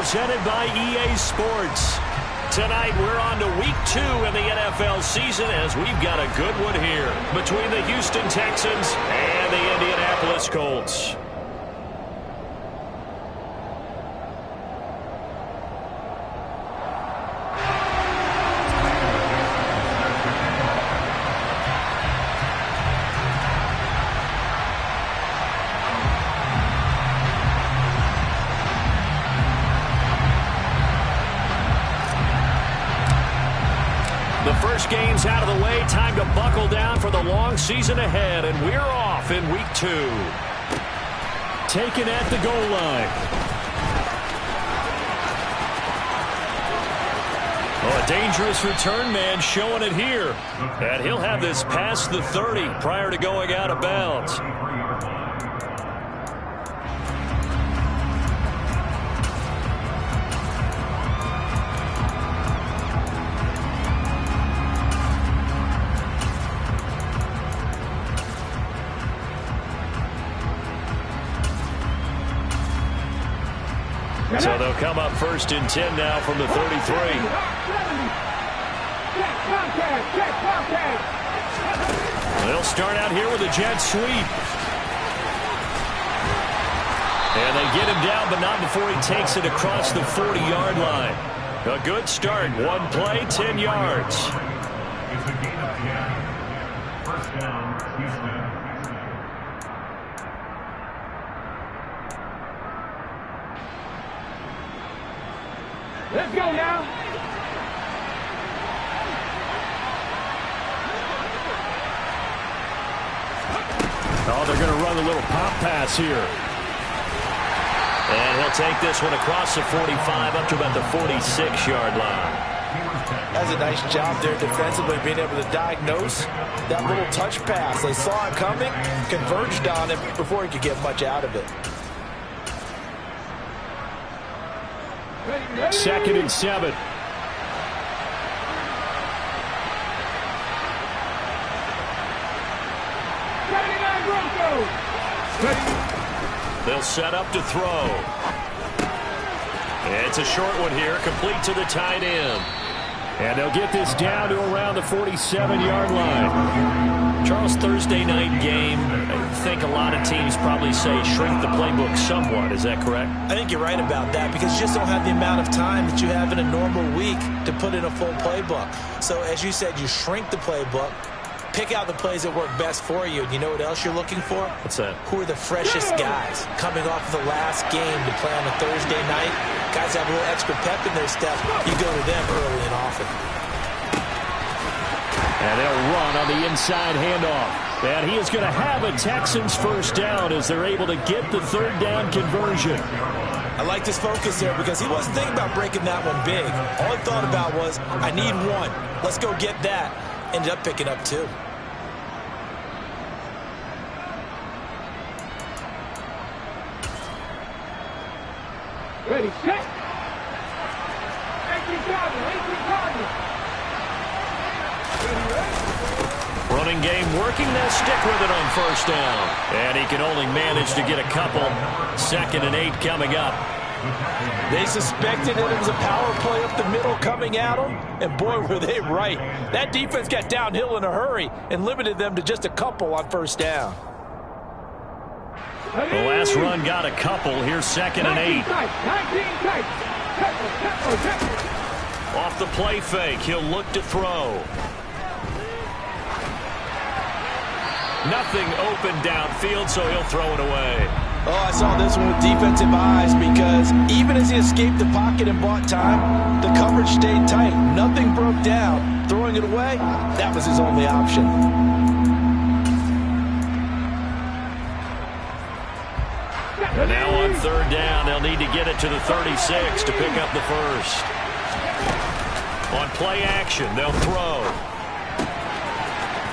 presented by EA Sports. Tonight, we're on to Week 2 in the NFL season as we've got a good one here between the Houston Texans and the Indianapolis Colts. The first game's out of the way. Time to buckle down for the long season ahead, and we're off in Week 2. Taken at the goal line. Oh, a dangerous return man showing it here. And he'll have this past the 30 prior to going out of bounds. So they'll come up first and 10 now from the 33. They'll start out here with a jet sweep. And they get him down, but not before he takes it across the 40-yard line. A good start. One play, 10 yards. First down, Houston. Let's go now. Oh, they're going to run a little pop pass here. And he'll take this one across the 45 up to about the 46-yard line. That's a nice job there defensively, being able to diagnose that little touch pass. They saw it coming, converged on it before he could get much out of it. Second and 7. They'll set up to throw. It's a short one here, complete to the tight end. And they'll get this down to around the 47-yard line. Charles, Thursday night game, I think a lot of teams probably say shrink the playbook somewhat. Is that correct? I think you're right about that because you just don't have the amount of time that you have in a normal week to put in a full playbook. So as you said, you shrink the playbook, pick out the plays that work best for you. And you know what else you're looking for? What's that? Who are the freshest guys coming off of the last game to play on a Thursday night? Guys have a little extra pep in their step. You go to them early and often. And they'll run on the inside handoff. And he is going to have a Texans first down as they're able to get the third down conversion. I like this focus there because he wasn't thinking about breaking that one big. All he thought about was, I need one. Let's go get that. Ended up picking up 2. Ready, set. 18 Cardinals. Running game working. They'll stick with it on first down. And he can only manage to get a couple. 2nd and 8 coming up. They suspected that it was a power play up the middle coming at them, and boy, were they right. That defense got downhill in a hurry and limited them to just a couple on first down. The last run got a couple. Here's 2nd and 8. Off the play fake, he'll look to throw. Nothing open downfield, so he'll throw it away. Oh, I saw this one with defensive eyes because even as he escaped the pocket and bought time, the coverage stayed tight. Nothing broke down. Throwing it away, that was his only option. And now on third down, they'll need to get it to the 36 to pick up the first. On play action, they'll throw.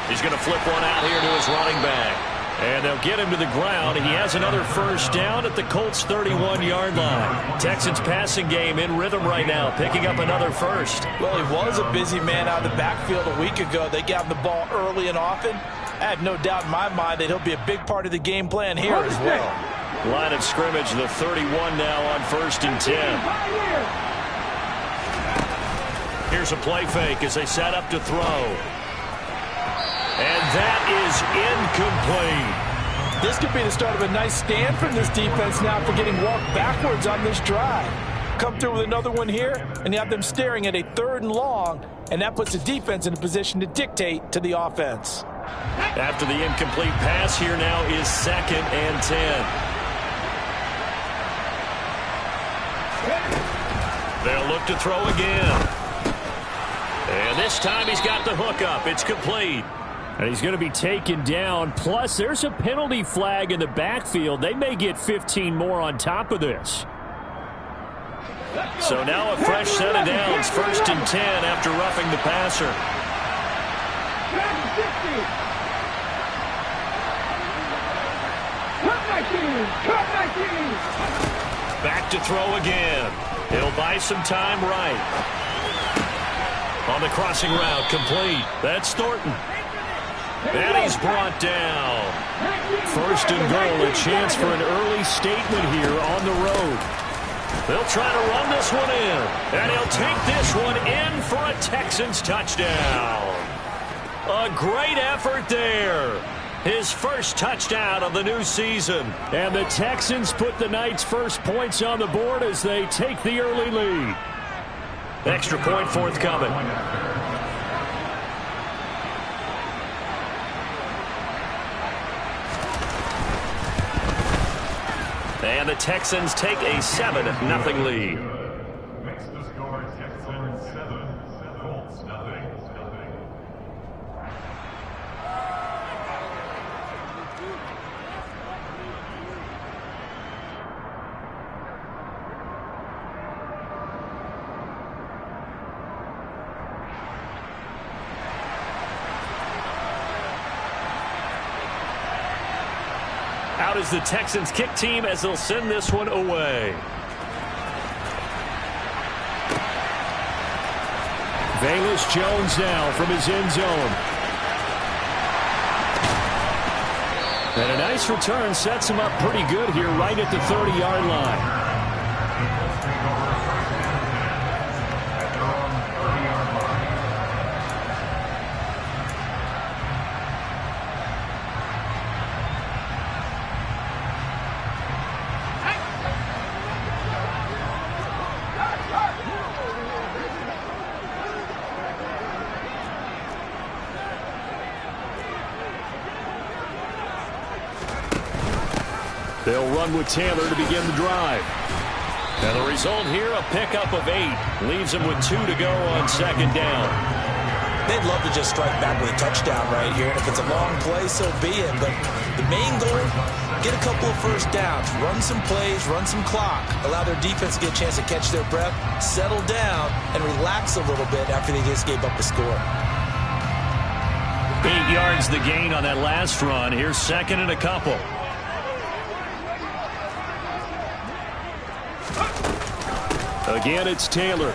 He's going to flip one out here to his running back. And they'll get him to the ground. He has another first down at the Colts' 31-yard line. Texans passing game in rhythm right now, picking up another first. Well, he was a busy man out of the backfield a week ago. They got him the ball early and often. I have no doubt in my mind that he'll be a big part of the game plan here as well. Line of scrimmage, the 31 now on 1st and 10. Here's a play fake as they set up to throw. And that is incomplete. This could be the start of a nice stand from this defense now for getting walked backwards on this drive. Come through with another one here, and you have them staring at a 3rd and long, and that puts the defense in a position to dictate to the offense. After the incomplete pass, here now is 2nd and 10. They'll look to throw again. And this time he's got the hook up. It's complete. And he's going to be taken down. Plus, there's a penalty flag in the backfield. They may get 15 more on top of this. So now a fresh set of downs. 1st and 10 after roughing the passer. Back to throw again. He'll buy some time right. On the crossing route, complete. That's Thornton. And he's brought down. 1st and goal, a chance for an early statement here on the road. They'll try to run this one in. And he'll take this one in for a Texans touchdown. A great effort there. His first touchdown of the new season. And the Texans put the night's first points on the board as they take the early lead. Extra point forthcoming. And the Texans take a 7-0 lead. Makes the score Texans 7, Colts 0. Out is the Texans kick team as they'll send this one away. Velus Jones now from his end zone. And a nice return sets him up pretty good here right at the 30-yard line. They'll run with Taylor to begin the drive. And the result here, a pickup of 8. Leaves them with 2 to go on 2nd down. They'd love to just strike back with a touchdown right here. And if it's a long play, so be it. But the main goal, get a couple of first downs. Run some plays, run some clock. Allow their defense to get a chance to catch their breath, settle down, and relax a little bit after they just gave up the score. 8 yards the gain on that last run. Here's 2nd and a couple. Again, it's Taylor.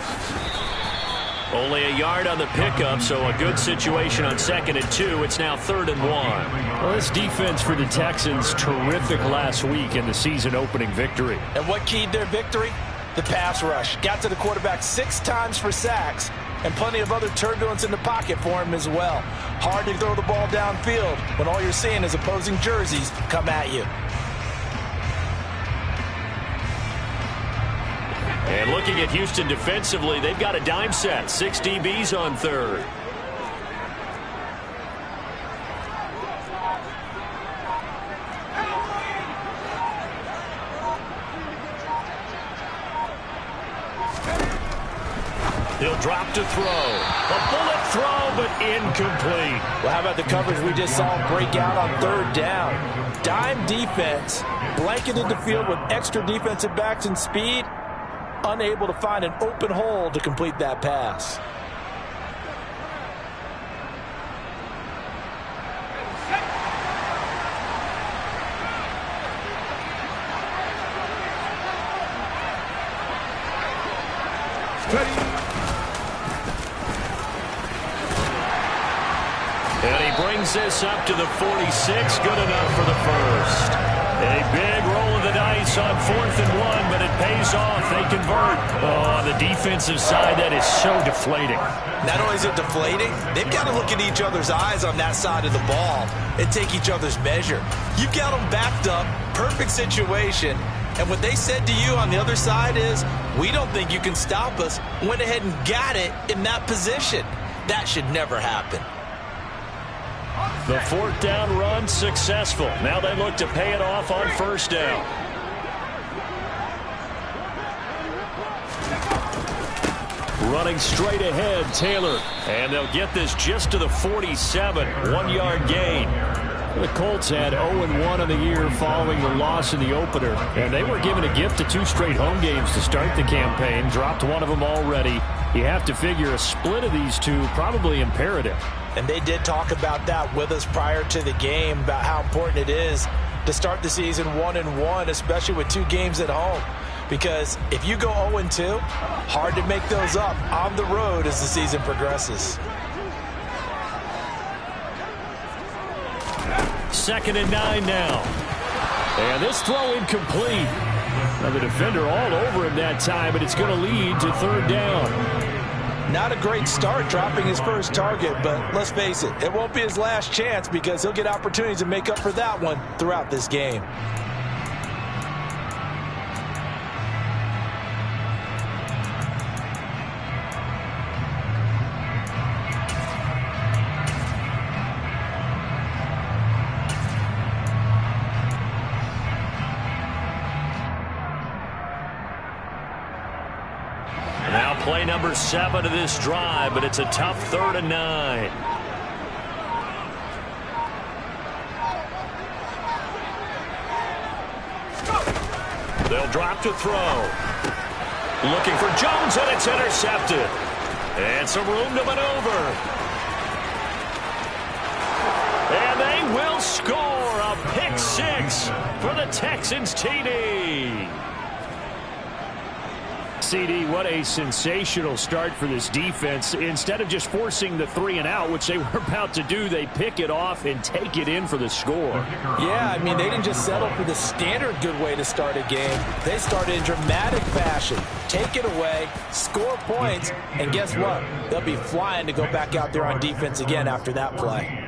Only a yard on the pickup, so a good situation on 2nd and 2. It's now 3rd and 1. Well, this defense for the Texans, terrific last week in the season-opening victory. And what keyed their victory? The pass rush. Got to the quarterback 6 times for sacks, and plenty of other turbulence in the pocket for him as well. Hard to throw the ball downfield when all you're seeing is opposing jerseys come at you. And looking at Houston defensively, they've got a dime set. 6 DBs on 3rd. He'll drop to throw. A bullet throw, but incomplete. Well, how about the coverage we just saw him break out on 3rd down? Dime defense, blanketed the field with extra defensive backs and speed. Unable to find an open hole to complete that pass. And he brings this up to the 46. Good enough for the first. A big roll of the dice on 4th and 1, but it pays off. They convert. Oh, on the defensive side, that is so deflating. Not only is it deflating, they've got to look at each other's eyes on that side of the ball and take each other's measure. You've got them backed up, perfect situation, and what they said to you on the other side is, we don't think you can stop us. Went ahead and got it in that position. That should never happen. The 4th down run successful. Now they look to pay it off on 1st down. Running straight ahead, Taylor. And they'll get this just to the 47. 1-yard gain. The Colts had 0-1 in the year following the loss in the opener. And they were given a gift of 2 straight home games to start the campaign. Dropped one of them already. You have to figure a split of these two probably imperative. And they did talk about that with us prior to the game, about how important it is to start the season 1-1, especially with 2 games at home. Because if you go 0-2, hard to make those up on the road as the season progresses. 2nd and 9 now. And this throw incomplete. Now the defender all over him that time, but it's going to lead to 3rd down. Not a great start dropping his first target, but let's face it, it won't be his last chance because he'll get opportunities to make up for that one throughout this game. Now play number 7 of this drive, but it's a tough 3rd and 9. They'll drop to throw. Looking for Jones, and it's intercepted. And some room to maneuver. And they will score a pick 6 for the Texans TD. CD, what a sensational start for this defense. Instead of just forcing the 3-and-out, which they were about to do, they pick it off and take it in for the score. Yeah, I mean, they didn't just settle for the standard good way to start a game. They started in dramatic fashion. Take it away, score points, and guess what? They'll be flying to go back out there on defense again after that play.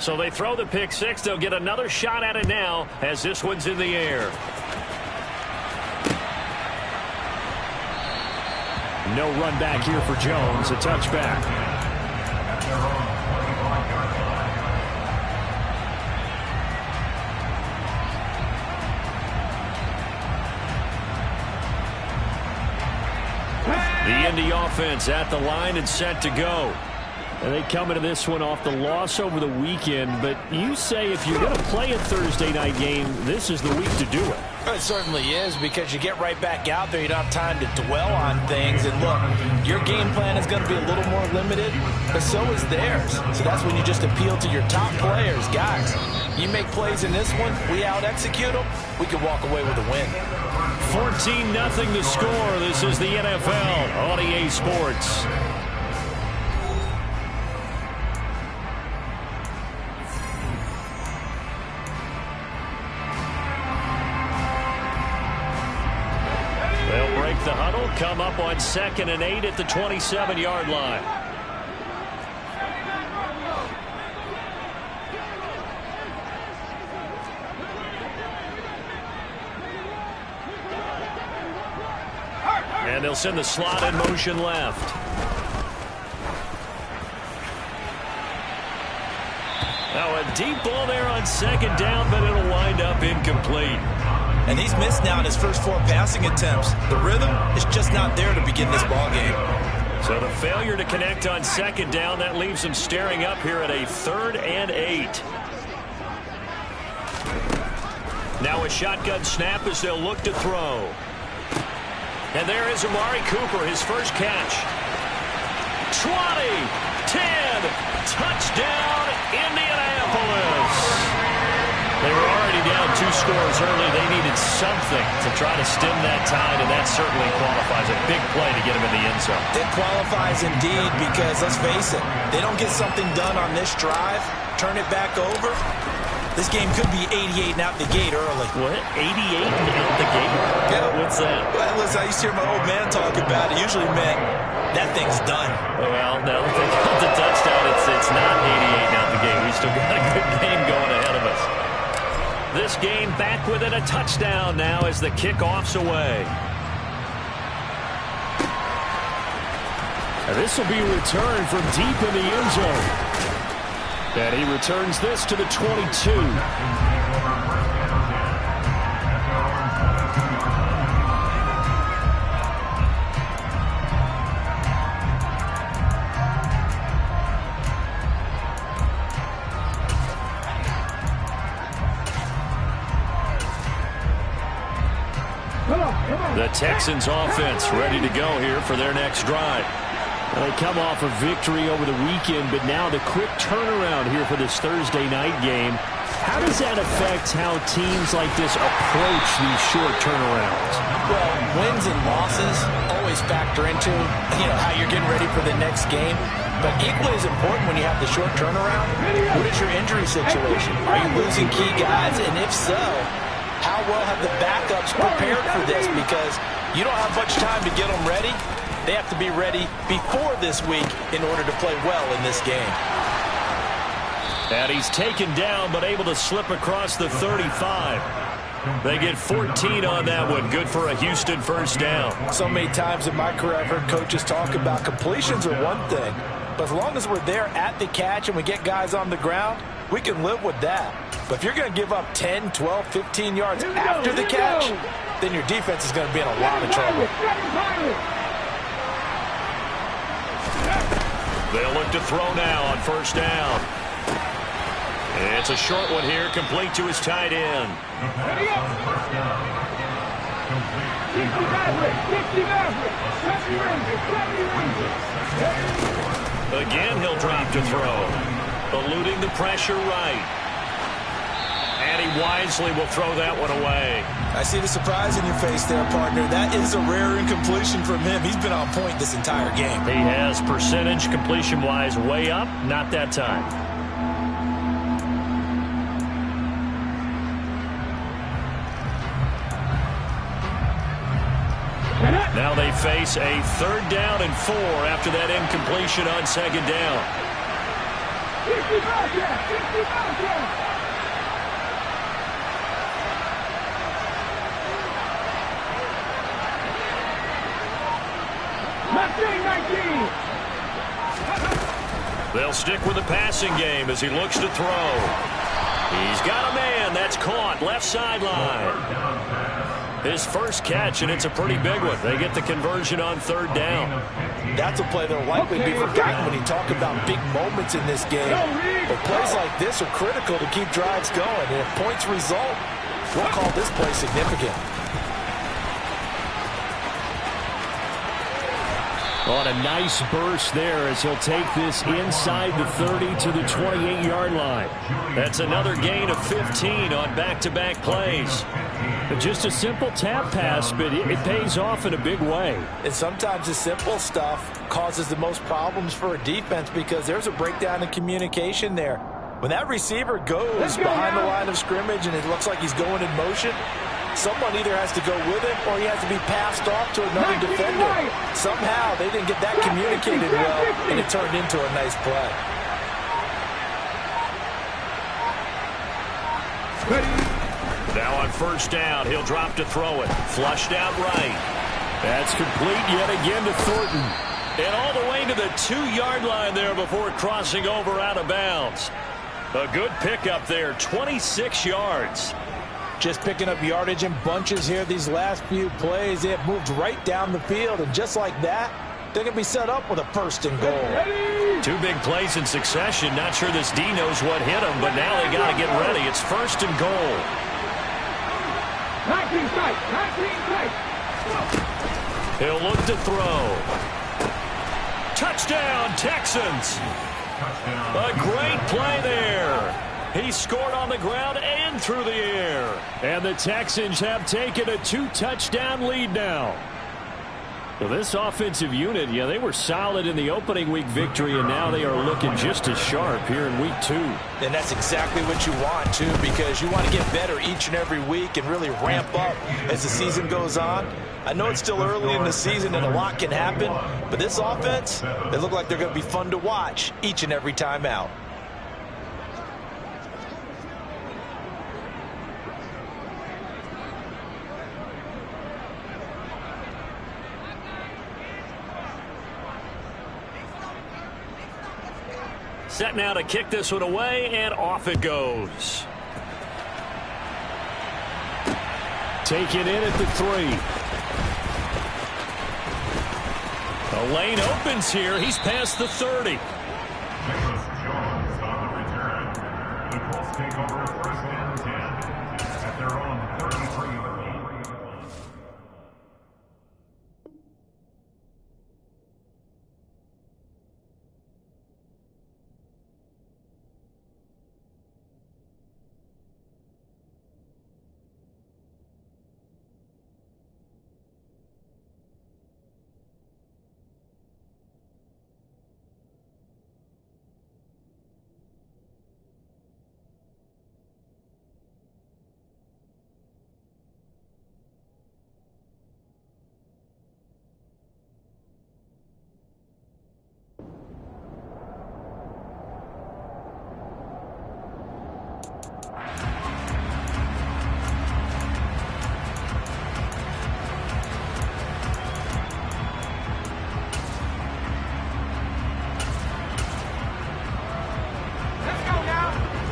So they throw the pick 6. They'll get another shot at it now as this one's in the air. No run back here for Jones. A touchback. The Indy offense at the line and set to go. And they come into this one off the loss over the weekend, but you say if you're going to play a Thursday night game, this is the week to do it. It certainly is, because you get right back out there. You don't have time to dwell on things. And look, your game plan is going to be a little more limited, but so is theirs. So that's when you just appeal to your top players. Guys, you make plays in this one, we out-execute them, we can walk away with a win. 14-0 the score. This is the NFL on EA Sports. The huddle, come up on 2nd and 8 at the 27-yard line. And they'll send the slot in motion left. Now a deep ball there on 2nd down, but it'll wind up incomplete. And he's missed now in his first 4 passing attempts. The rhythm is just not there to begin this ball game. So the failure to connect on 2nd down, that leaves him staring up here at a 3rd and 8. Now a shotgun snap as they'll look to throw. And there is Amari Cooper, his first catch. 20, 10, touchdown Indianapolis. They were already down 2 scores early. They needed something to try to stem that tide, and that certainly qualifies. A big play to get them in the end zone. It qualifies indeed because, let's face it, they don't get something done on this drive, turn it back over. This game could be 88 and out the gate early. What? 88 and out the gate? Yeah. What's that? Well, listen, I used to hear my old man talk about it. Usually meant that thing's done. Well, now that they got the touchdown, it's not 88 out the gate. We still got a good game going ahead of us. This game back within a touchdown now as the kickoff's away. And this will be returned from deep in the end zone. And he returns this to the 22. The Texans offense ready to go here for their next drive. They come off a victory over the weekend, but now the quick turnaround here for this Thursday night game. How does that affect how teams like this approach these short turnarounds? Well, wins and losses always factor into, how you're getting ready for the next game. But equally as important when you have the short turnaround, what is your injury situation? Are you losing key guys? And if so, how well have the backups prepared for this? Because you don't have much time to get them ready. They have to be ready before this week in order to play well in this game. And he's taken down, but able to slip across the 35. They get 14 on that one. Good for a Houston first down. So many times in my career I've heard coaches talk about completions are one thing, but as long as we're there at the catch and we get guys on the ground, we can live with that. But if you're going to give up 10, 12, 15 yards after the catch, then your defense is going to be in a lot of trouble. They'll look to throw now on first down. It's a short one here, complete to his tight end. Again, he'll drop to throw, eluding the pressure right. And he wisely will throw that one away. I see the surprise in your face there, partner. That is a rare incompletion from him. He's been on point this entire game. He has percentage completion-wise way up, not that time. Now they face a 3rd down and 4 after that incompletion on 2nd down. They'll stick with the passing game as he looks to throw. He's got a man. That's caught. Left sideline. His first catch, and it's a pretty big one. They get the conversion on 3rd down. That's a play that will likely be forgotten when you talk about big moments in this game. But plays like this are critical to keep drives going. And if points result, we'll call this play significant. On a nice burst there as he'll take this inside the 30 to the 28-yard line. That's another gain of 15 on back-to-back plays. Just a simple tap pass, but it pays off in a big way. And sometimes the simple stuff causes the most problems for a defense because there's a breakdown in communication there. When that receiver goes behind the line of scrimmage and it looks like he's going in motion, someone either has to go with him or he has to be passed off to another defender. Somehow they didn't get that communicated well, and it turned into a nice play. Now on first down, he'll drop to throw it. Flushed out right. That's complete yet again to Thornton. And all the way to the 2-yard line there before crossing over out of bounds. A good pickup there, 26 yards. Just picking up yardage in bunches here these last few plays. They have moved right down the field, and just like that, they're going to be set up with a 1st and goal. 2 big plays in succession. Not sure this D knows what hit him, but now they got to get ready. It's 1st and goal. 19 strike, 19 strike. He'll look to throw. Touchdown, Texans. A great play there. He scored on the ground and through the air. And the Texans have taken a 2-touchdown lead now. Well, this offensive unit, yeah, they were solid in the opening week victory, and now they are looking just as sharp here in week 2. And that's exactly what you want, too, because you want to get better each and every week and really ramp up as the season goes on. I know it's still early in the season and a lot can happen, but this offense, they look like they're going to be fun to watch each and every time out. Set now to kick this one away, and off it goes. Take it in at the 3. The lane opens here. He's past the 30. Nicholas Jones on the return. The Colts take over 1st and 10 at their own 33-yard line.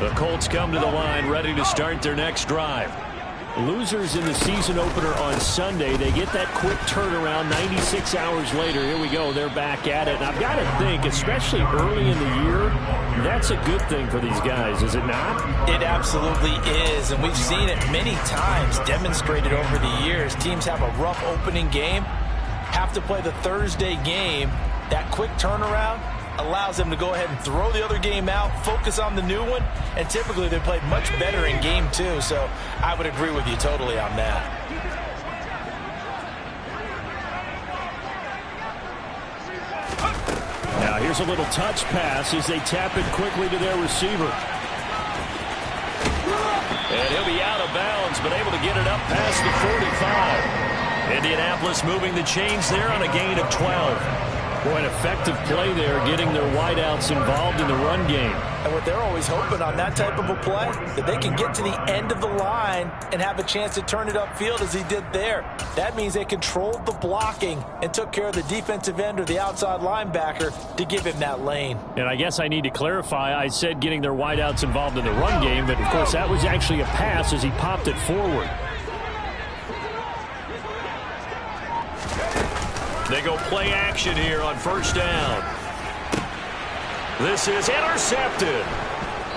The Colts come to the line ready to start their next drive. Losers in the season opener on Sunday, they get that quick turnaround 96 hours later. Here we go. They're back at it. And I've got to think, especially early in the year, that's a good thing for these guys, is it not? It absolutely is, and we've seen it many times demonstrated over the years. Teams have a rough opening game, have to play the Thursday game. That quick turnaround allows them to go ahead and throw the other game out, focus on the new one, and typically they played much better in game 2, so I would agree with you totally on that. Now here's a little touch pass as they tap it quickly to their receiver. And he'll be out of bounds, but able to get it up past the 45. Indianapolis moving the chains there on a gain of 12. Boy, an effective play there, getting their wideouts involved in the run game. And what they're always hoping on that type of a play, that they can get to the end of the line and have a chance to turn it upfield as he did there. That means they controlled the blocking and took care of the defensive end or the outside linebacker to give him that lane. And I guess I need to clarify, I said getting their wideouts involved in the run game, but of course that was actually a pass as he popped it forward. They go play action here on 1st down. This is intercepted.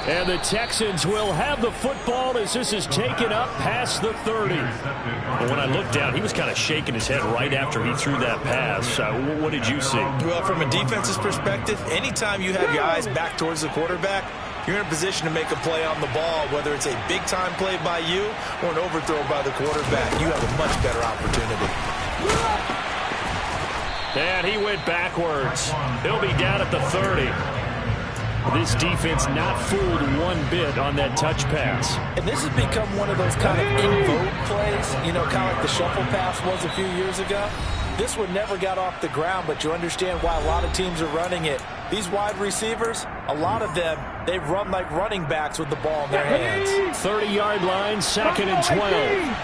And the Texans will have the football as this is taken up past the 30. But when I looked down, he was kind of shaking his head right after he threw that pass. What did you see? Well, from a defense's perspective, anytime you have your eyes back towards the quarterback, you're in a position to make a play on the ball, whether it's a big-time play by you or an overthrow by the quarterback. You have a much better opportunity. And he went backwards. He'll be down at the 30. This defense not fooled one bit on that touch pass. And this has become one of those kind of in-vogue plays, you know, kind of like the shuffle pass was a few years ago. This one never got off the ground, but you understand why a lot of teams are running it. These wide receivers, a lot of them, they run like running backs with the ball in their hands. 30-yard line, 2nd and 12.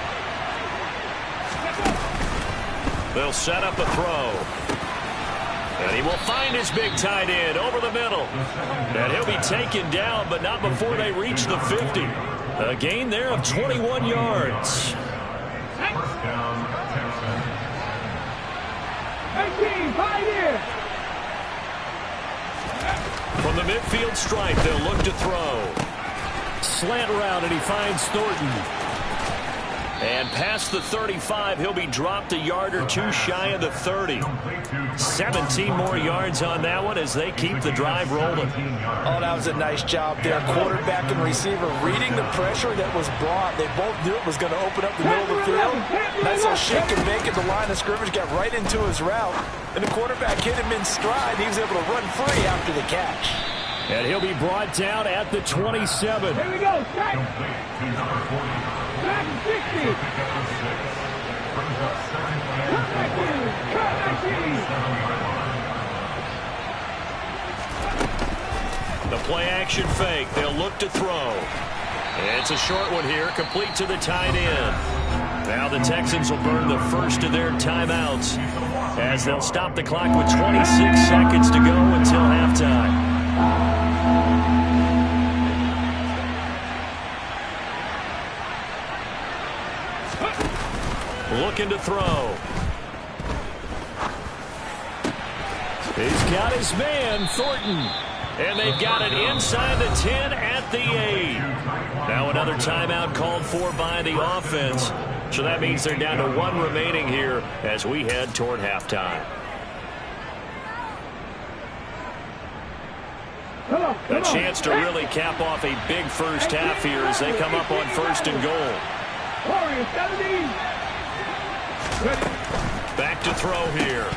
They'll set up a throw. And he will find his big tight end over the middle. And he'll be taken down, but not before they reach the 50. A gain there of 21 yards. 1st down, Texans. 18, 5 here. From the midfield stripe, they'll look to throw. Slant route, and he finds Thornton. And past the 35, he'll be dropped a yard or two shy of the 30. 17 more yards on that one as they keep the drive rolling. Oh, that was a nice job there. Quarterback and receiver reading the pressure that was brought. They both knew it was going to open up the middle of the field. Nice little shake and bake at the line of scrimmage, got right into his route. And the quarterback hit him in stride. He was able to run free after the catch. And he'll be brought down at the 27. Here we go. Back 60. The play action fake. They'll look to throw. It's a short one here, complete to the tight end. Now the Texans will burn the first of their timeouts as they'll stop the clock with 26 seconds to go until halftime. Looking to throw. He's got his man, Thornton. And they've got it inside the 10 at the 8. Now another timeout called for by the offense. So that means they're down to one remaining here as we head toward halftime. A chance to really cap off a big first half here as they come up on 1st and goal. Back to throw here.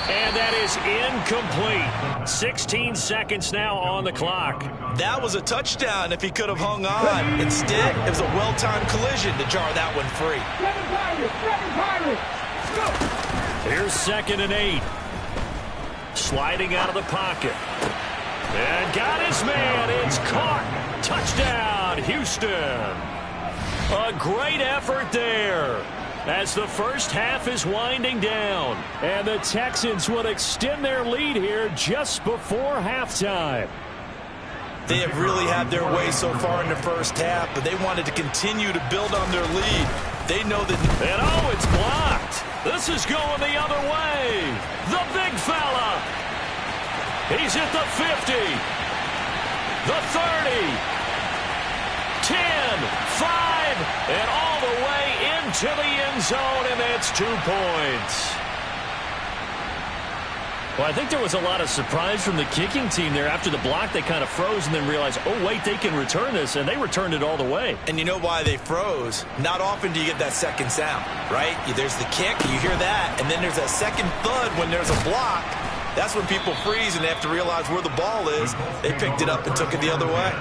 And that is incomplete. 16 seconds now on the clock. That was a touchdown if he could have hung on. Instead, it was a well-timed collision to jar that one free. Here's 2nd and 8. Sliding out of the pocket. And got his man. It's caught. Touchdown, Houston. A great effort there as the first half is winding down. And the Texans will extend their lead here just before halftime. They have really had their way so far in the first half, but they wanted to continue to build on their lead. They know that... And oh, it's blocked. This is going the other way. The big fella. He's at the 50. The 30. 10, 5, and all the way into the end zone, and that's 2 points. Well, I think there was a lot of surprise from the kicking team there. After the block, they kind of froze and then realized, oh, wait, they can return this, and they returned it all the way. And you know why they froze? Not often do you get that second sound, right? There's the kick, you hear that, and then there's that second thud when there's a block. That's when people freeze and they have to realize where the ball is. They picked it up and took it the other way.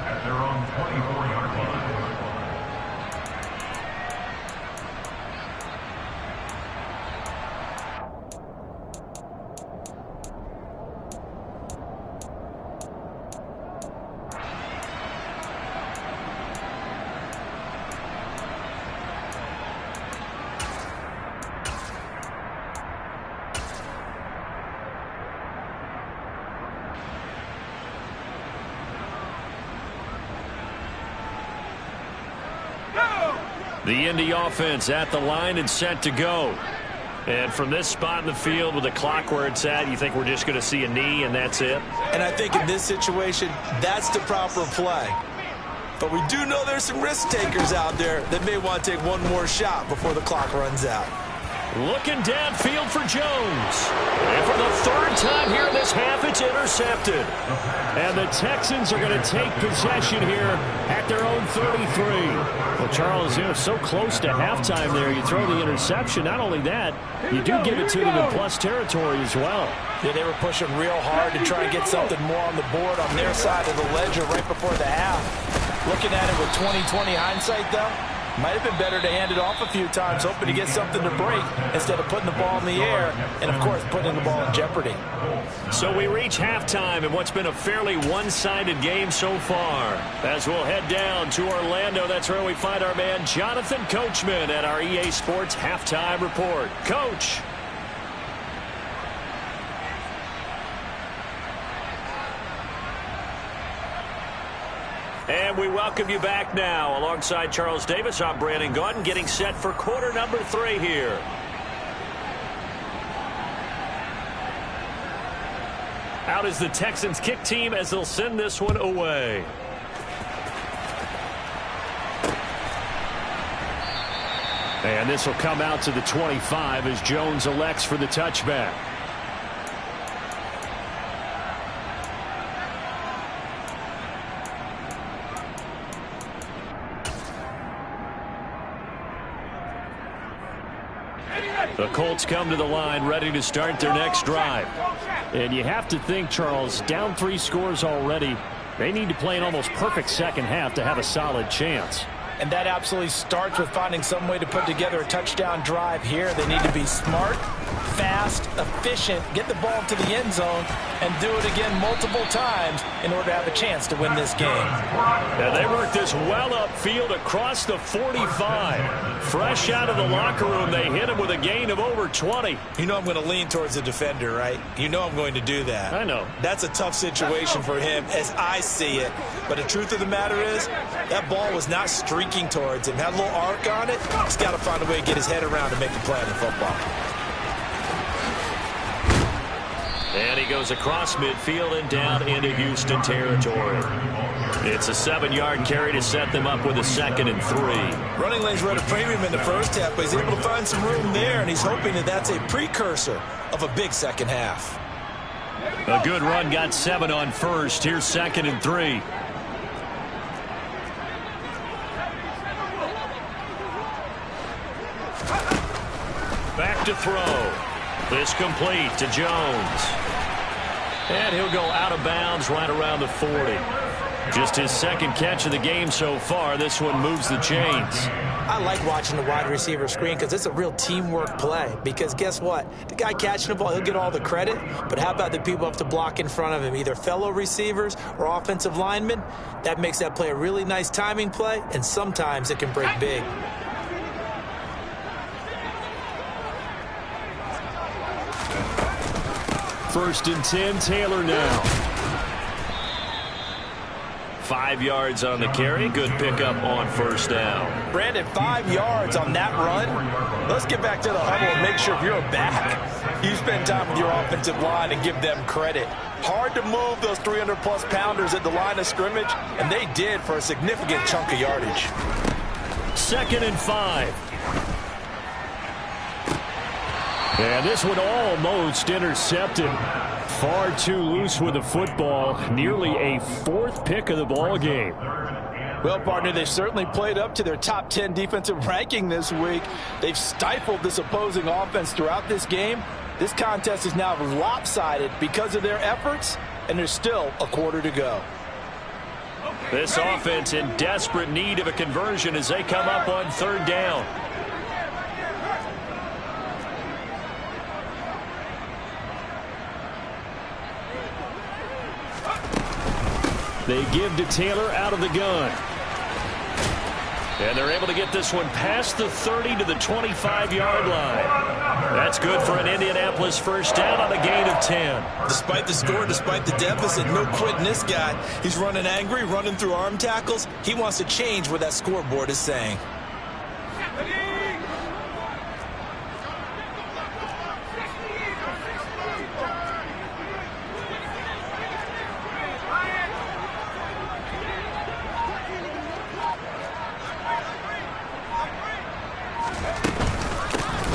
At their own 24-yard line. The Indy offense at the line and set to go. And from this spot in the field with the clock where it's at, you think we're just going to see a knee and that's it? And I think in this situation, that's the proper play. But we do know there's some risk takers out there that may want to take one more shot before the clock runs out. Looking downfield for Jones. And for the 3rd time here in this half, it's intercepted. And the Texans are going to take possession here at their own 33. Well, Charles, so close to halftime there. You throw the interception. Not only that, you do give it to them in plus territory as well. Yeah, they were pushing real hard to try and get something more on the board on their side of the ledger right before the half. Looking at it with 20/20 hindsight, though, might have been better to hand it off a few times, hoping to get something to break instead of putting the ball in the air and, of course, putting the ball in jeopardy. So we reach halftime in what's been a fairly one-sided game so far. As we'll head down to Orlando, that's where we find our man Jonathan Coachman at our EA Sports Halftime Report. Coach. And we welcome you back now. Alongside Charles Davis, I'm Brandon Gaudin, getting set for quarter number 3 here. Out is the Texans kick team as they'll send this one away. And this will come out to the 25 as Jones elects for the touchback. The Colts come to the line ready to start their next drive. And you have to think, Charles, down 3 scores already. They need to play an almost perfect second half to have a solid chance. And that absolutely starts with finding some way to put together a touchdown drive here. They need to be smart, fast, efficient, get the ball to the end zone, and do it again multiple times in order to have a chance to win this game. And they work this well upfield across the 45. Fresh out of the locker room, they hit him with a gain of over 20. You know I'm going to lean towards the defender, right? You know I'm going to do that. I know. That's a tough situation for him as I see it. But the truth of the matter is, that ball was not streaking towards him. Had a little arc on it. He's got to find a way to get his head around to make the play in football. And he goes across midfield and down into Houston territory. It's a 7-yard carry to set them up with a 2nd and 3. Running lanes were at a premium in the first half, but he's able to find some room there, and he's hoping that that's a precursor of a big second half. A good run got 7 on first. Here's 2nd and 3. Back to throw. This complete to Jones. And he'll go out of bounds right around the 40. Just his 2nd catch of the game so far. This one moves the chains. I like watching the wide receiver screen because it's a real teamwork play. Because guess what? The guy catching the ball, he'll get all the credit. But how about the people up to block in front of him, either fellow receivers or offensive linemen? That makes that play a really nice timing play, and sometimes it can break big. First and 10, Taylor now. 5 yards on the carry. Good pickup on first down. Brandon, 5 yards on that run. Let's get back to the huddle and make sure if you're a back, you spend time with your offensive line and give them credit. Hard to move those 300-plus pounders at the line of scrimmage, and they did for a significant chunk of yardage. 2nd and 5. And this one almost intercepted. Far too loose with the football. Nearly a 4th pick of the ball game. Well, partner, they've certainly played up to their top 10 defensive ranking this week. They've stifled this opposing offense throughout this game. This contest is now lopsided because of their efforts, and there's still a quarter to go. This offense in desperate need of a conversion as they come up on 3rd down. They give to Taylor out of the gun. And they're able to get this one past the 30 to the 25-yard line. That's good for an Indianapolis first down on a gain of 10. Despite the score, despite the deficit, no quitting this guy. He's running angry, running through arm tackles. He wants to change what that scoreboard is saying.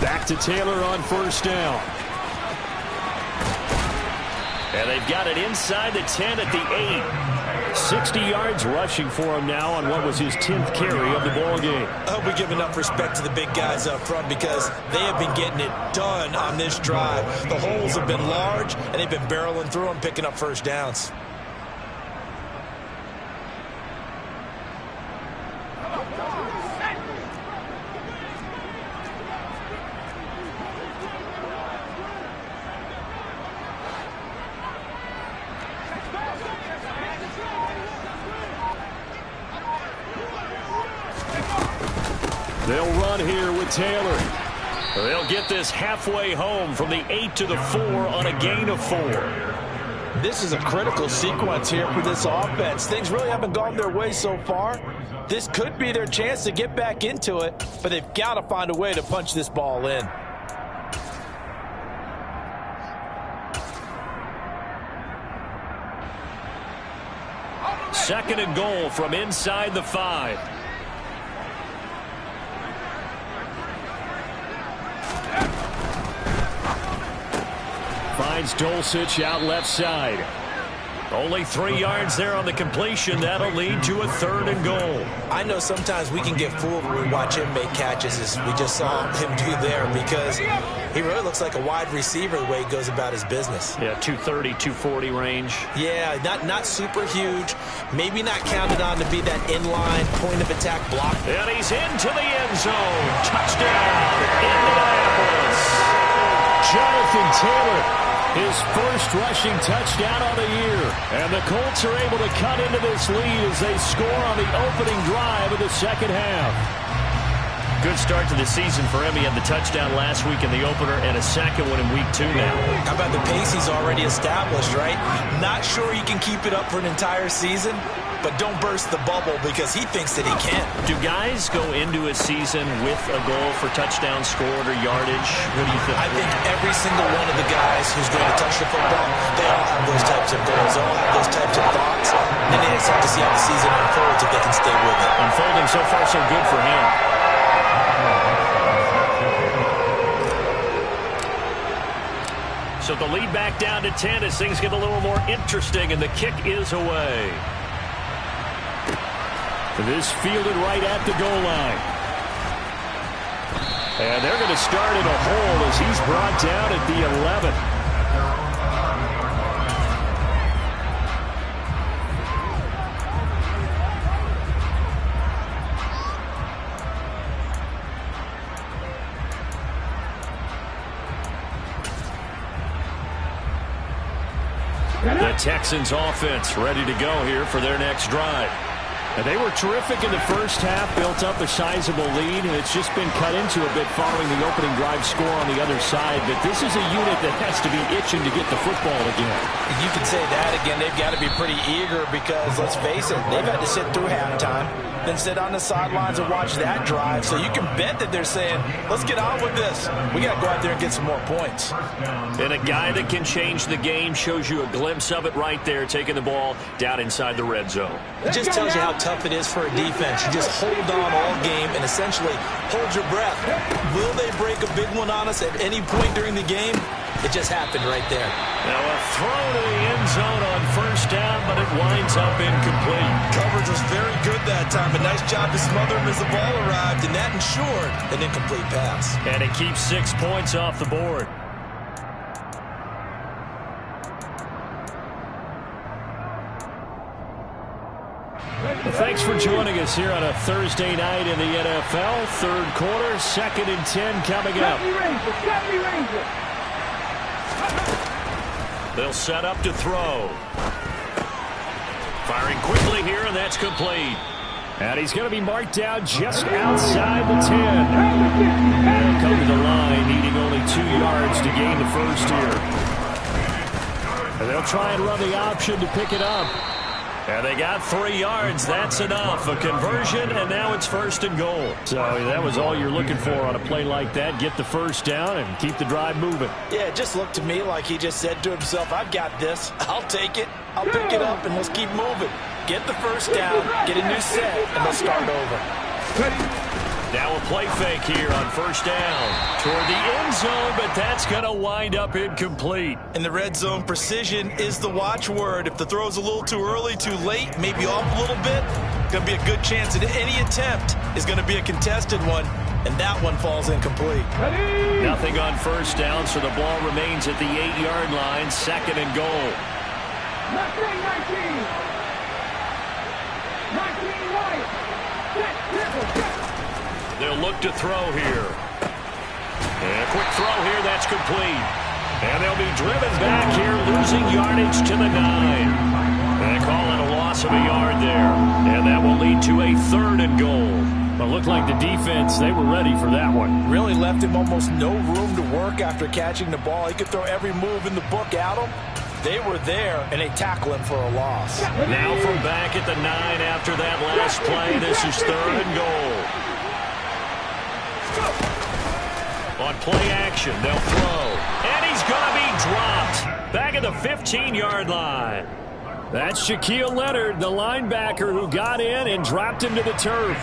Back to Taylor on first down. And they've got it inside the 10 at the 8. 60 yards rushing for him now on what was his 10th carry of the ball game. I hope we give enough respect to the big guys up front because they have been getting it done on this drive. The holes have been large, and they've been barreling through them, picking up first downs. They'll run here with Taylor. They'll get this halfway home from the 8 to the 4 on a gain of 4. This is a critical sequence here for this offense. Things really haven't gone their way so far. This could be their chance to get back into it, but they've got to find a way to punch this ball in. Second and goal from inside the 5. finds Dulcich out left side. Only 3 yards there on the completion. That'll lead to a 3rd and goal. I know sometimes we can get fooled when we watch him make catches, as we just saw him do there, because he really looks like a wide receiver the way he goes about his business. Yeah, 230, 240 range. Yeah, not super huge. Maybe not counted on to be that inline point of attack block. And he's into the end zone. Touchdown, Indianapolis. Jonathan Taylor. His first rushing touchdown on the year. And the Colts are able to cut into this lead as they score on the opening drive of the second half. Good start to the season for him. He had the touchdown last week in the opener and a second one in week 2 now. How about the pace he's already established, right? Not sure he can keep it up for an entire season, but don't burst the bubble because he thinks that he can. Do guys go into a season with a goal for touchdown scored or yardage? What do you think? I think every single one of the guys who's going to touch the football, they all have those types of goals. They all have those types of thoughts. And they just have to see how the season unfolds if they can stay with it. Unfolding so far so good for him. So the lead back down to 10 as things get a little more interesting, and the kick is away. This fielded right at the goal line. And they're going to start in a hole as he's brought down at the 11. The Texans offense ready to go here for their next drive. And they were terrific in the first half, built up a sizable lead, and it's just been cut into a bit following the opening drive score on the other side. But this is a unit that has to be itching to get the football again. You can say that again. They've got to be pretty eager because, let's face it, they've had to sit through halftime, then sit on the sidelines and watch that drive. So you can bet that they're saying, let's get on with this. We got to go out there and get some more points. And a guy that can change the game shows you a glimpse of it right there, taking the ball down inside the red zone. It just tells you how tough it is for a defense. You just hold on all game and essentially hold your breath. Will they break a big one on us at any point during the game? It just happened right there. Now a throw to the end zone on first down, but it winds up incomplete. Coverage was very good that time. A nice job to smother him as the ball arrived, and that ensured an incomplete pass. And it keeps 6 points off the board. Well, thanks for joining us here on a Thursday night in the NFL. Third quarter, 2nd and 10 coming up. They'll set up to throw. Firing quickly here, and that's complete. And he's going to be marked down just outside the 10. They'll come to the line, needing only 2 yards to gain the first here. And they'll try and run the option to pick it up. And they got 3 yards. That's enough. A conversion, and now it's 1st and goal. So that was all you're looking for on a play like that. Get the first down and keep the drive moving. Yeah, it just looked to me like he just said to himself, I've got this. I'll take it. I'll pick it up, and let's keep moving. Get the first down, get a new set, and let's start over. Now a play fake here on first down toward the end zone, but that's going to wind up incomplete. In the red zone, precision is the watchword. If the throw's a little too early, too late, maybe off a little bit, going to be a good chance that any attempt is going to be a contested one, and that one falls incomplete. Nothing on first down, so the ball remains at the 8-yard line, 2nd and goal. 19 right. Set, They'll look to throw here. And a quick throw here, that's complete. And they'll be driven back here, losing yardage to the 9. And they call it a loss of a yard there. And that will lead to a 3rd and goal. Well, it looked like the defense, they were ready for that one. Really left him almost no room to work after catching the ball. He could throw every move in the book at him. They were there, and they tackle him for a loss. Now from back at the 9 after that last play, this is 3rd and goal. On play action, they'll throw. And he's going to be dropped. Back at the 15-yard line. That's Shaquille Leonard, the linebacker who got in and dropped him to the turf.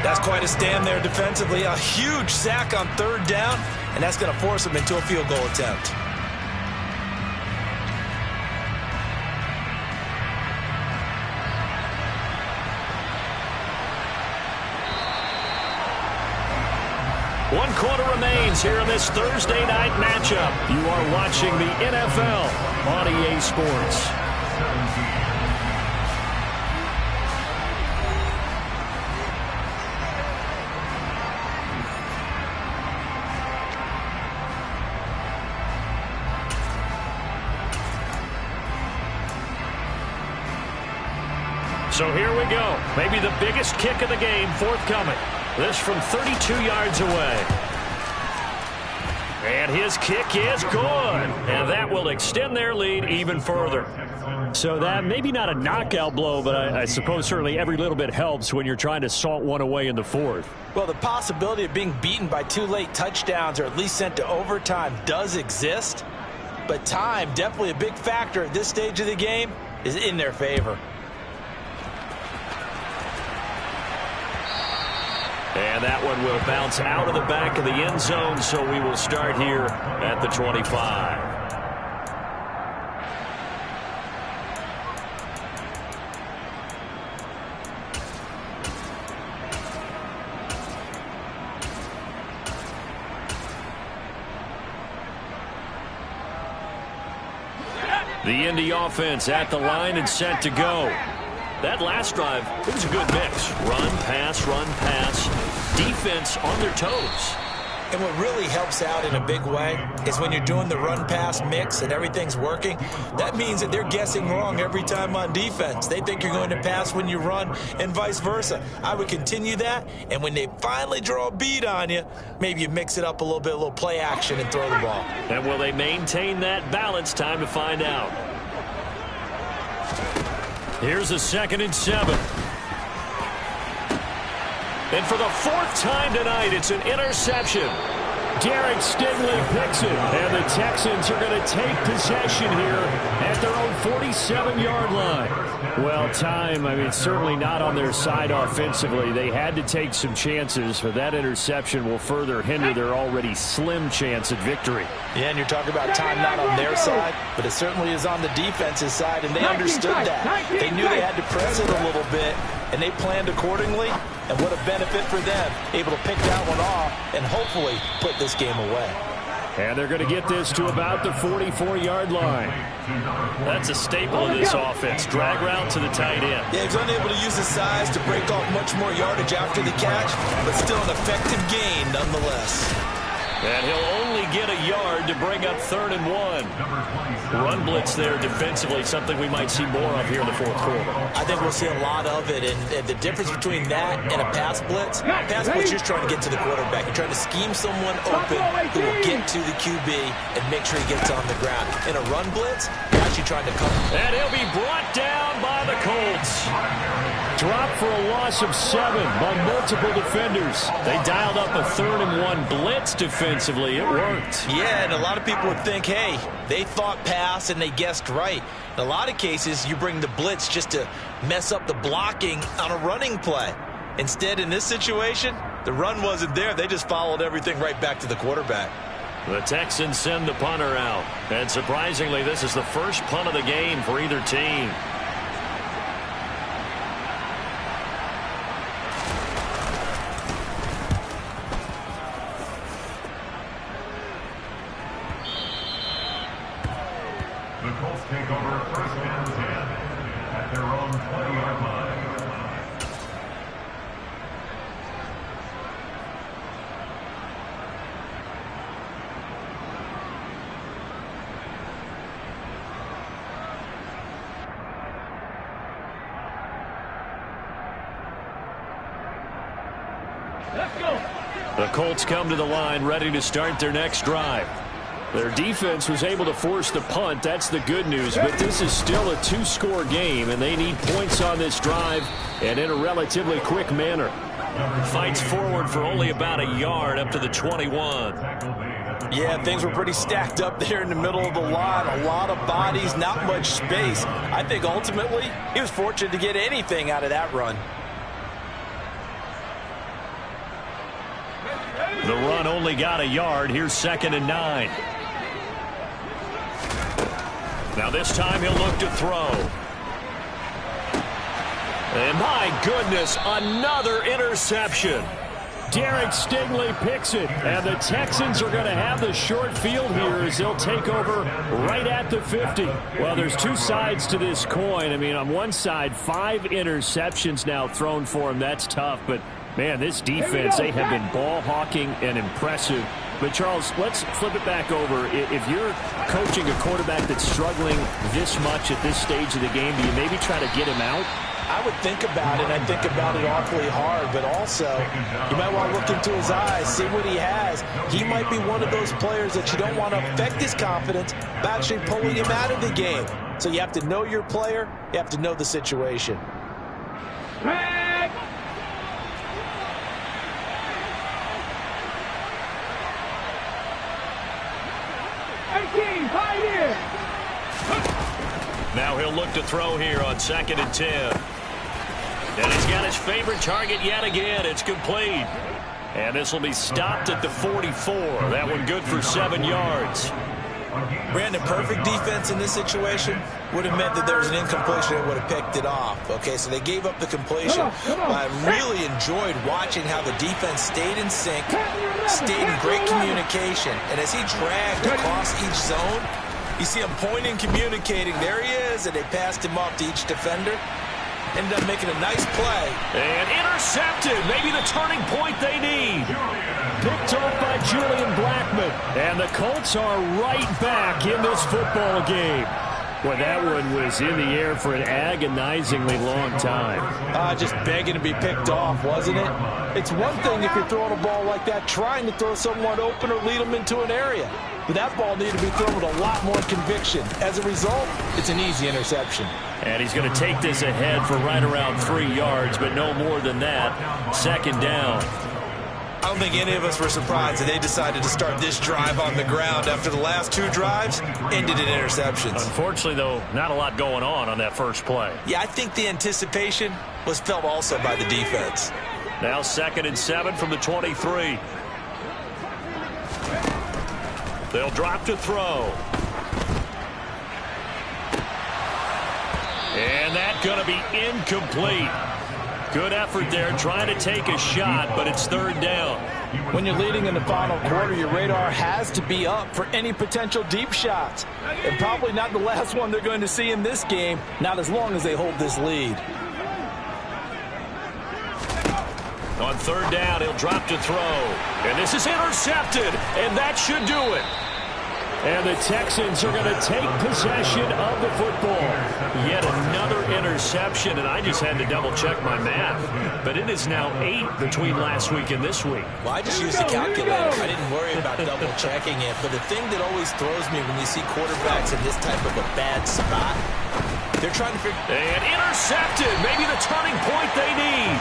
That's quite a stand there defensively. A huge sack on 3rd down, and that's going to force him into a field goal attempt. 1 quarter remains here in this Thursday night matchup. You are watching the NFL on EA Sports. So here we go. Maybe the biggest kick of the game forthcoming. This from 32 yards away. And his kick is good. And that will extend their lead even further. So that maybe not a knockout blow, but I suppose certainly every little bit helps when you're trying to salt one away in the fourth. Well, the possibility of being beaten by 2 late touchdowns or at least sent to overtime does exist. But time, definitely a big factor at this stage of the game, is in their favor. And that one will bounce out of the back of the end zone, so we will start here at the 25. The Indy offense at the line and set to go. That last drive, it was a good mix. Run, pass, defense on their toes. And what really helps out in a big way is when you're doing the run-pass mix and everything's working, that means that they're guessing wrong every time on defense. They think you're going to pass when you run and vice versa. I would continue that, and when they finally draw a bead on you, maybe you mix it up a little bit, a little play action and throw the ball. And will they maintain that balance? Time to find out. Here's a 2nd and 7. And for the 4th time tonight, it's an interception. Derek Stingley picks it. And the Texans are going to take possession here at their own 47-yard line. Well, time, I mean, certainly not on their side offensively. They had to take some chances, but that interception will further hinder their already slim chance at victory. Yeah, and you're talking about time not on their side, but it certainly is on the defense's side, and they understood that. They knew they had to press it a little bit, and they planned accordingly, and what a benefit for them, able to pick that one off and hopefully put this game away. And they're going to get this to about the 44-yard line. That's a staple of this offense. Drag route to the tight end. Yeah, he's unable to use his size to break off much more yardage after the catch, but still an effective gain nonetheless. And he'll only get a yard to bring up 3rd and 1. Run blitz there defensively, something we might see more of here in the 4th quarter. I think we'll see a lot of it, and the difference between that and a pass blitz, you're just trying to get to the quarterback. You're trying to scheme someone open who will get to the QB and make sure he gets on the ground. In a run blitz, you're actually trying to cover. And he'll be brought down by the Colts. Dropped for a loss of 7 by multiple defenders. They dialed up a 3rd and 1 blitz defensively. It worked. Yeah, and a lot of people would think, hey, they thought pass and they guessed right. In a lot of cases, you bring the blitz just to mess up the blocking on a running play. Instead, in this situation, the run wasn't there. They just followed everything right back to the quarterback. The Texans send the punter out. And surprisingly, this is the first punt of the game for either team. The Colts take over 1st and 10 at their own 20-yard line. Let's go. The Colts come to the line ready to start their next drive. Their defense was able to force the punt. That's the good news. But this is still a 2-score game, and they need points on this drive and in a relatively quick manner. Fights forward for only about a yard up to the 21. Yeah, things were pretty stacked up there in the middle of the line. A lot of bodies, not much space. I think ultimately he was fortunate to get anything out of that run. The run only got a yard. Here's 2nd and 9. Now this time he'll look to throw. And my goodness, another interception. Derek Stingley picks it, and the Texans are going to have the short field here as they'll take over right at the 50. Well, there's two sides to this coin. I mean, on one side, 5 interceptions now thrown for him. That's tough, but man, this defense, they have been ball hawking and impressive. But, Charles, let's flip it back over. If you're coaching a quarterback that's struggling this much at this stage of the game, do you maybe try to get him out? I would think about it. I think about it awfully hard, but also you might want to look into his eyes, see what he has. He might be one of those players that you don't want to affect his confidence by actually pulling him out of the game. So you have to know your player. You have to know the situation. Red. High here. Now he'll look to throw here on 2nd and 10. And he's got his favorite target yet again. It's complete. And this will be stopped at the 44. That one good for 7 yards. Brandon, perfect defense in this situation would have meant that there was an incompletion that would have picked it off. Okay, so they gave up the completion. But I really enjoyed watching how the defense stayed in sync, stayed in great communication. And as he dragged across each zone, you see him pointing, communicating. There he is, and they passed him off to each defender. Ended up making a nice play. And intercepted. Maybe the turning point they need. Picked off by Julian Blackmon. And the Colts are right back in this football game. Well, that one was in the air for an agonizingly long time. Just begging to be picked off, wasn't it? It's one thing if you're throwing a ball like that, trying to throw someone open or lead them into an area. But that ball needed to be thrown with a lot more conviction. As a result, it's an easy interception. And he's going to take this ahead for right around 3 yards, but no more than that. 2nd down. I don't think any of us were surprised that they decided to start this drive on the ground after the last 2 drives ended in interceptions. Unfortunately, though, not a lot going on that first play. Yeah, I think the anticipation was felt also by the defense. Now 2nd and 7 from the 23. They'll drop to throw. And that's going to be incomplete. Good effort there trying to take a shot, but it's 3rd down. When you're leading in the final quarter, your radar has to be up for any potential deep shots. And probably not the last one they're going to see in this game, not as long as they hold this lead. On 3rd down, he'll drop to throw. And this is intercepted, and that should do it. And the Texans are going to take possession of the football. Yet another interception, and I just had to double-check my math. But it is now 8 between last week and this week. Well, I just used the calculator. I didn't worry about double-checking it. But the thing that always throws me when you see quarterbacks in this type of a bad spot, they're trying to figure... And intercepted. Maybe the turning point they need.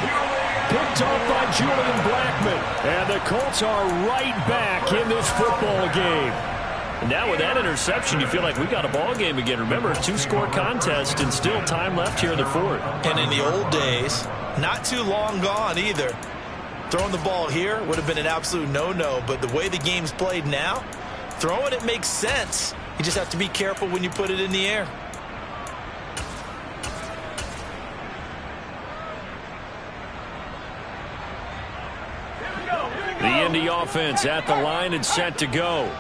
Picked off by Julian Blackmon. And the Colts are right back in this football game. Now with that interception, you feel like we got a ball game again. Remember, 2-score contest and still time left here in the 4th. And in the old days, not too long gone either. Throwing the ball here would have been an absolute no-no, but the way the game's played now, throwing it makes sense. You just have to be careful when you put it in the air. The Indy offense at the line and set to go.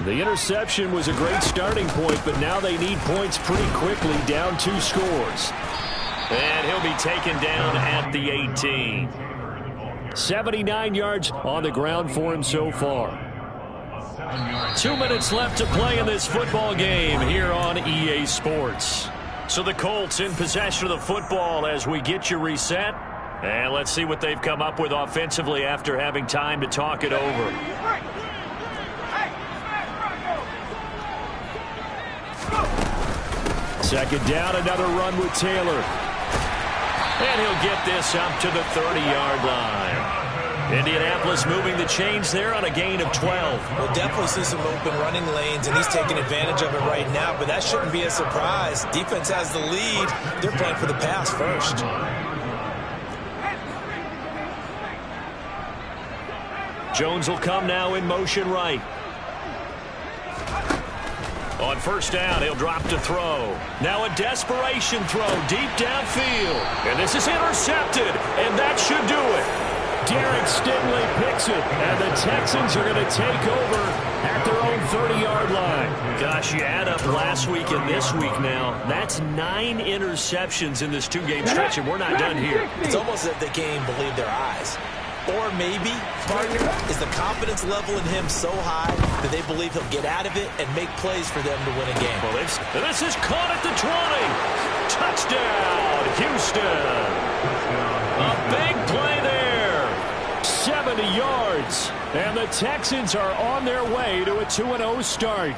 The interception was a great starting point, but now they need points pretty quickly, down 2 scores. And he'll be taken down at the 18. 79 yards on the ground for him so far. 2 minutes left to play in this football game here on EA Sports. So the Colts in possession of the football as we get you reset. And let's see what they've come up with offensively after having time to talk it over. 2nd down, another run with Taylor. And he'll get this up to the 30-yard line. Indianapolis moving the chains there on a gain of 12. We'll definitely see some open running lanes, and he's taking advantage of it right now, but that shouldn't be a surprise. Defense has the lead. They're playing for the pass first. Jones will come now in motion right. On 1st down, he'll drop to throw. Now a desperation throw deep downfield. And this is intercepted, and that should do it. Derek Stingley picks it, and the Texans are going to take over at their own 30-yard line. Gosh, you add up last week and this week now, that's 9 interceptions in this 2-game stretch, and we're not done here. It's almost as if they can't even believe their eyes. Or maybe, partner, is the confidence level in him so high that they believe he'll get out of it and make plays for them to win a game. Well, this is caught at the 20. Touchdown, Houston. A big play there. 70 yards. And the Texans are on their way to a 2-0 start.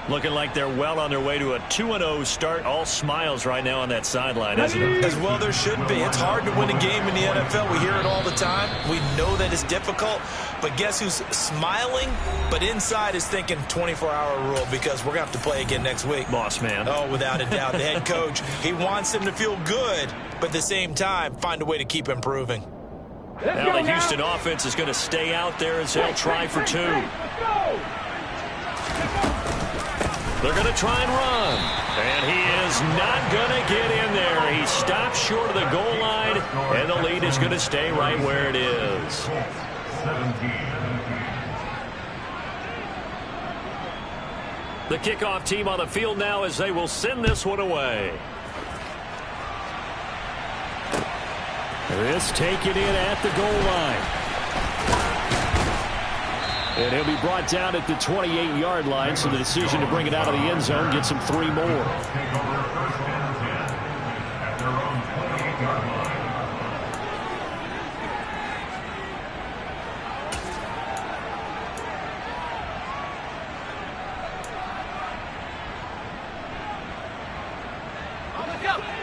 Looking like they're well on their way to a 2-0 start. All smiles right now on that sideline, isn't it? As well there should be. It's hard to win a game in the NFL. We hear it all the time. We know that it's difficult. But guess who's smiling? But inside is thinking 24-hour rule because we're going to have to play again next week. Boss man. Oh, without a doubt. The head coach, he wants them to feel good, but at the same time, find a way to keep improving. Now the Houston offense is going to stay out there as they'll try for 2. They're going to try and run. And he is not going to get in there. He stops short of the goal line, and the lead is going to stay right where it is. The kickoff team on the field now as they will send this one away. This taken in at the goal line. And he'll be brought down at the 28-yard line, so the decision to bring it out of the end zone gets him 3 more.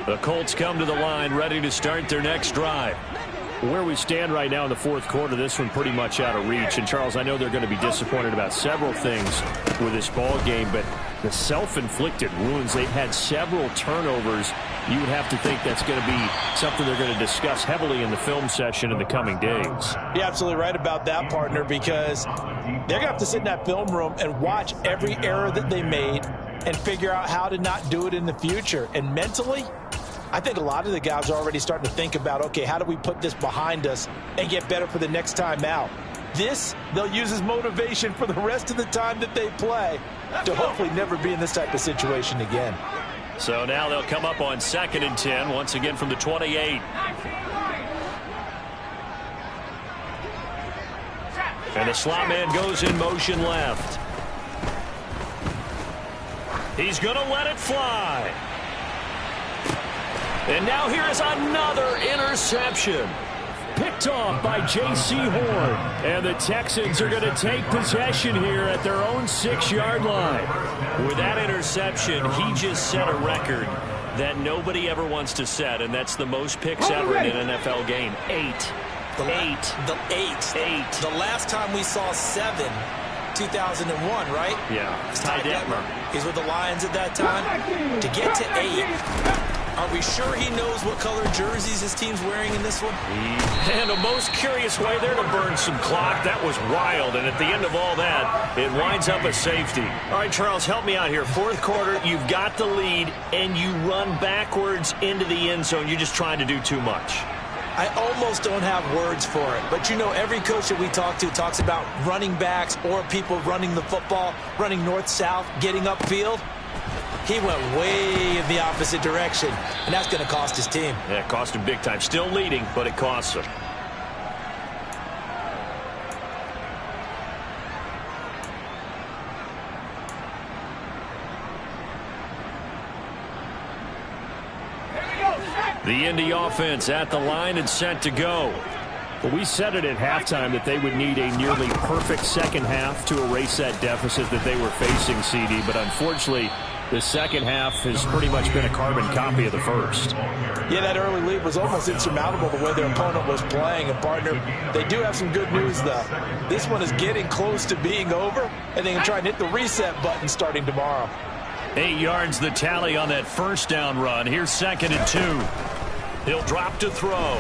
The Colts come to the line ready to start their next drive. Where we stand right now in the fourth quarter, this one pretty much out of reach. And, Charles, I know they're going to be disappointed about several things with this ball game, but the self-inflicted wounds, they've had several turnovers. You would have to think that's going to be something they're going to discuss heavily in the film session in the coming days. You're absolutely right about that, partner, because they're going to have to sit in that film room and watch every error that they made and figure out how to not do it in the future. And mentally, I think a lot of the guys are already starting to think about, okay, how do we put this behind us and get better for the next time out? This, they'll use as motivation for the rest of the time that they play to hopefully never be in this type of situation again. So now they'll come up on 2nd and 10, once again from the 28. And the slot man goes in motion left. He's going to let it fly. And now here is another interception. Picked off by J.C. Horn. And the Texans are going to take possession here at their own 6-yard line. With that interception, he just set a record that nobody ever wants to set, and that's the most picks ever in an NFL game. 8. The last time we saw 7, 2001, right? Yeah. It's Ty Detmer. He's with the Lions at that time. To get to 8. Are we sure he knows what color jerseys his team's wearing in this one? And a most curious way there to burn some clock. That was wild. And at the end of all that, it winds up a safety. All right, Charles, help me out here. Fourth quarter, you've got the lead, and you run backwards into the end zone. You're just trying to do too much. I almost don't have words for it. But, you know, every coach that we talk to talks about running backs or people running the football, running north-south, getting upfield. He went way in the opposite direction, and that's going to cost his team. Yeah, it cost him big time. Still leading, but it costs him. The Indy offense at the line and set to go. Well, we said it at halftime that they would need a nearly perfect second half to erase that deficit that they were facing, CD, but unfortunately, the second half has pretty much been a carbon copy of the first. Yeah, that early lead was almost insurmountable the way their opponent was playing. And, partner, they do have some good news, though. This one is getting close to being over, and they can try and hit the reset button starting tomorrow. 8 yards the tally on that first down run. Here's 2nd and 2. He'll drop to throw.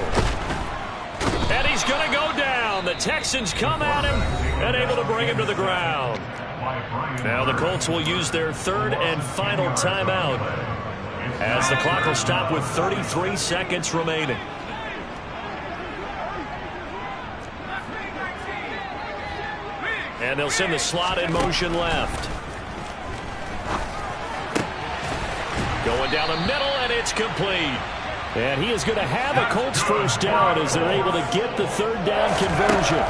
And he's going to go down. The Texans come at him and able to bring him to the ground. Now the Colts will use their 3rd and final timeout as the clock will stop with 33 seconds remaining. And they'll send the slot in motion left. Going down the middle, and it's complete. And he is going to have a Colts first down as they're able to get the third down conversion.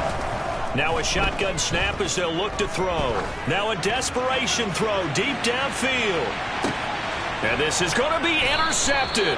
Now a shotgun snap as they'll look to throw. Now a desperation throw deep downfield. And this is going to be intercepted.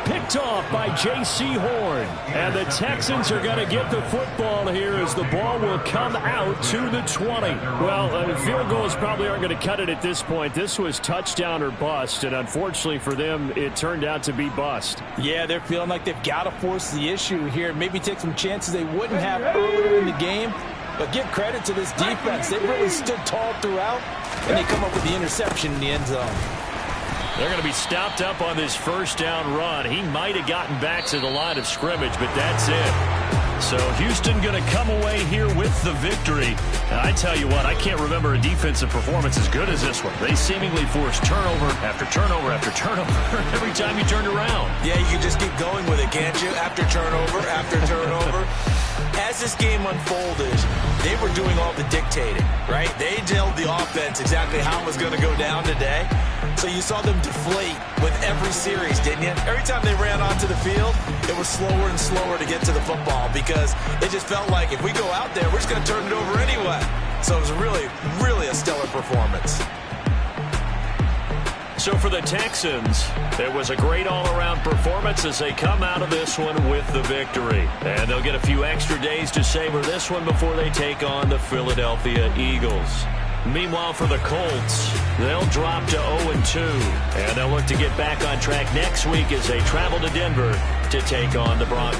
Picked off by J.C. Horn. And the Texans are going to get the football here as the ball will come out to the 20. Well, field goals probably aren't going to cut it at this point. This was touchdown or bust, and unfortunately for them, it turned out to be bust. Yeah, they're feeling like they've got to force the issue here. Maybe take some chances they wouldn't have earlier in the game. But give credit to this defense. They really stood tall throughout, and they come up with the interception in the end zone. They're going to be stopped up on this first down run. He might have gotten back to the line of scrimmage, but that's it. So Houston going to come away here with the victory. And I tell you what, I can't remember a defensive performance as good as this one. They seemingly forced turnover after turnover after turnover every time you turned around. Yeah, you can just keep going with it, can't you? After turnover, after turnover. As this game unfolded, they were doing all the dictating, right? They told the offense exactly how it was going to go down today. So you saw them deflate with every series, didn't you? Every time they ran onto the field, it was slower and slower to get to the football because it just felt like if we go out there, we're just going to turn it over anyway. So it was really, really a stellar performance. So for the Texans, it was a great all-around performance as they come out of this one with the victory. And they'll get a few extra days to savor this one before they take on the Philadelphia Eagles. Meanwhile, for the Colts, they'll drop to 0-2. And they'll look to get back on track next week as they travel to Denver to take on the Broncos.